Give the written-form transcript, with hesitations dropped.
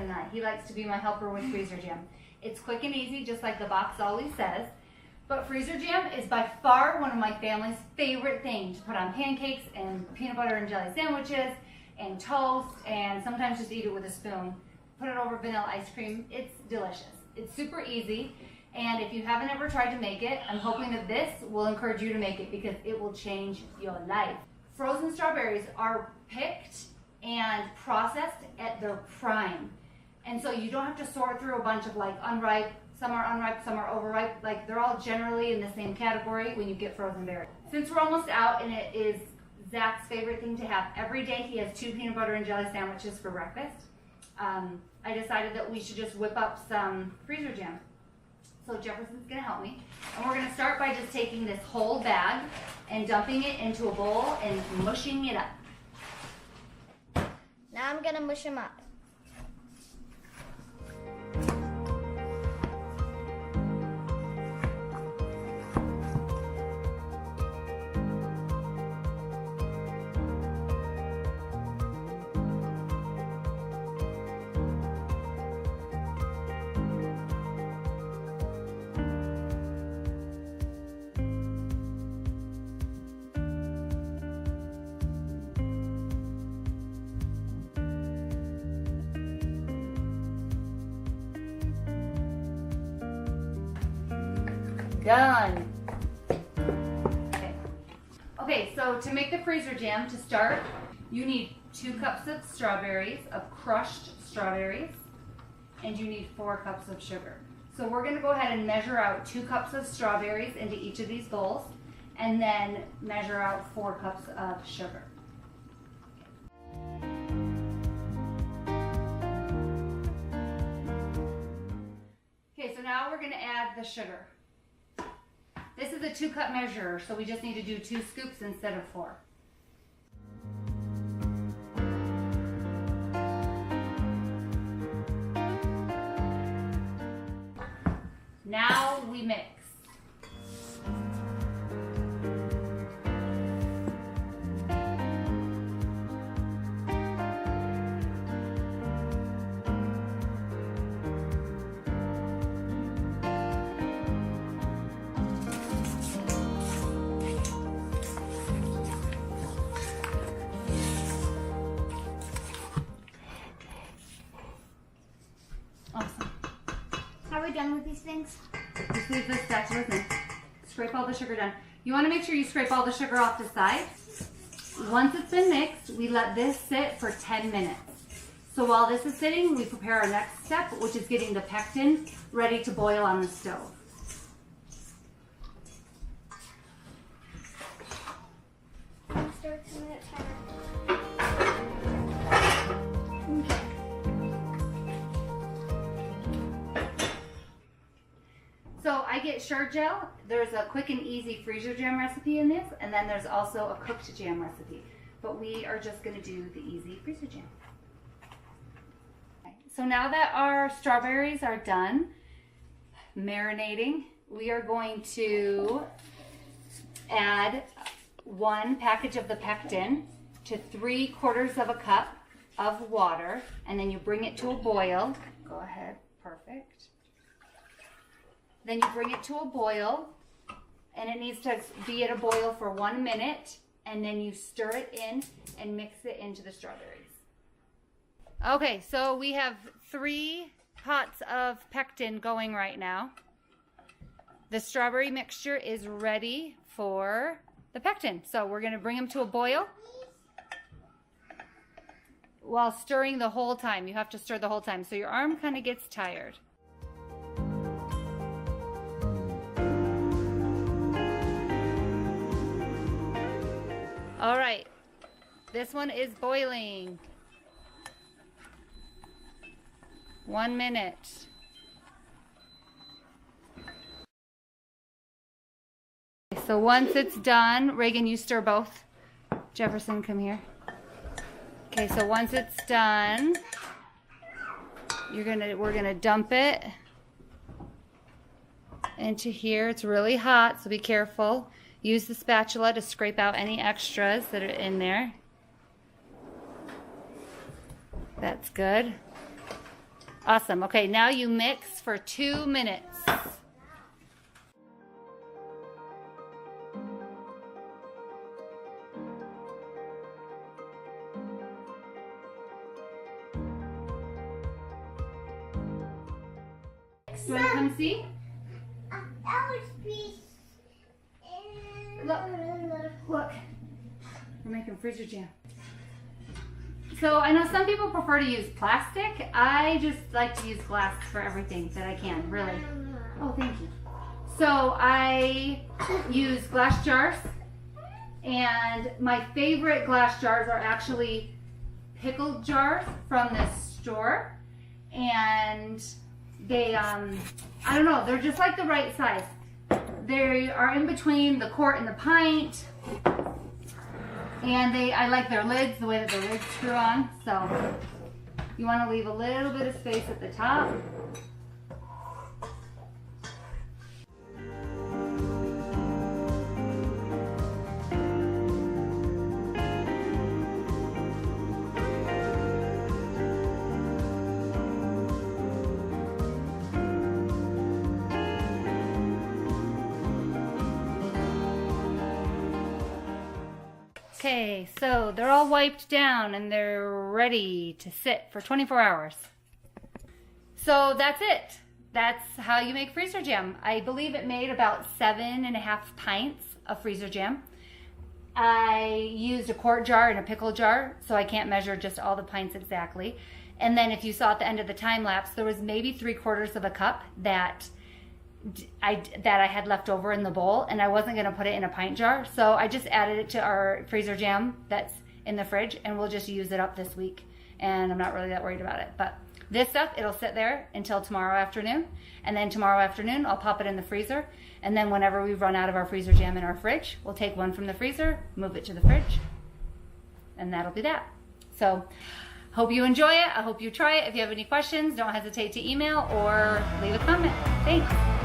and I. He likes to be my helper with freezer jam. It's quick and easy, just like the box always says. But freezer jam is by far one of my family's favorite things to put on pancakes and peanut butter and jelly sandwiches and toast, and sometimes just eat it with a spoon. Put it over vanilla ice cream. It's delicious. It's super easy, and if you haven't ever tried to make it, I'm hoping that this will encourage you to make it because it will change your life. Frozen strawberries are picked and processed at their prime, and so you don't have to sort through a bunch of like unripe. Some are unripe, some are overripe. Like, they're all generally in the same category when you get frozen berries. Since we're almost out, and it is Zach's favorite thing to have every day, he has 2 peanut butter and jelly sandwiches for breakfast. I decided that we should just whip up some freezer jam. So Jefferson's gonna help me. And we're gonna start by just taking this whole bag and dumping it into a bowl and mushing it up. Now I'm gonna mush them up. Done. Okay, so to make the freezer jam, to start, you need 2 cups of strawberries, of crushed strawberries, and you need 4 cups of sugar. So we're gonna go ahead and measure out 2 cups of strawberries into each of these bowls, and then measure out 4 cups of sugar. Okay, so now we're gonna add the sugar. This is a 2-cup measure, so we just need to do 2 scoops instead of 4. Now we mix. Awesome. Are we done with these things? Just leave this spatula in. Scrape all the sugar down. You want to make sure you scrape all the sugar off the side. Once it's been mixed, we let this sit for 10 minutes. So while this is sitting, we prepare our next step, which is getting the pectin ready to boil on the stove. Stir 2 minutes timer. So I get Surejell. There's a quick and easy freezer jam recipe in this, and then there's also a cooked jam recipe. But we are just going to do the easy freezer jam. Okay. So now that our strawberries are done marinating, we are going to add 1 package of the pectin to 3/4 of a cup of water, and then you bring it to a boil. Go ahead, perfect. Then you bring it to a boil, and it needs to be at a boil for 1 minute, and then you stir it in and mix it into the strawberries. Okay, so we have 3 pots of pectin going right now. The strawberry mixture is ready for the pectin. So we're going to bring them to a boil while stirring the whole time. You have to stir the whole time, so your arm kind of gets tired. All right, this one is boiling. 1 minute. So once it's done, Reagan, you stir both. Jefferson, come here. Okay, so once it's done, we're gonna dump it into here. It's really hot, so be careful. Use the spatula to scrape out any extras that are in there. That's good. Awesome. Okay, now you mix for 2 minutes. You want to come see? Look. Look. We're making freezer jam. So I know some people prefer to use plastic. I just like to use glass for everything that I can, really. Oh, thank you. So I use glass jars, and my favorite glass jars are actually pickled jars from the store, and they, I don't know, they're just like the right size. They are in between the quart and the pint. And I like their lids, the way that the lids screw on. So you want to leave a little bit of space at the top. Okay, so they're all wiped down and they're ready to sit for 24 hours. So that's it. That's how you make freezer jam. I believe it made about 7.5 pints of freezer jam. I used a quart jar and a pickle jar, so I can't measure just all the pints exactly. And then if you saw at the end of the time lapse, there was maybe 3/4 of a cup that I had left over in the bowl, and I wasn't going to put it in a pint jar, so I just added it to our freezer jam that's in the fridge, and we'll just use it up this week, and I'm not really that worried about it. But this stuff, it'll sit there until tomorrow afternoon, and then tomorrow afternoon I'll pop it in the freezer, and then whenever we run out of our freezer jam in our fridge, we'll take one from the freezer, move it to the fridge, and that'll be that. So hope you enjoy it. I hope you try it. If you have any questions, don't hesitate to email or leave a comment. Thanks.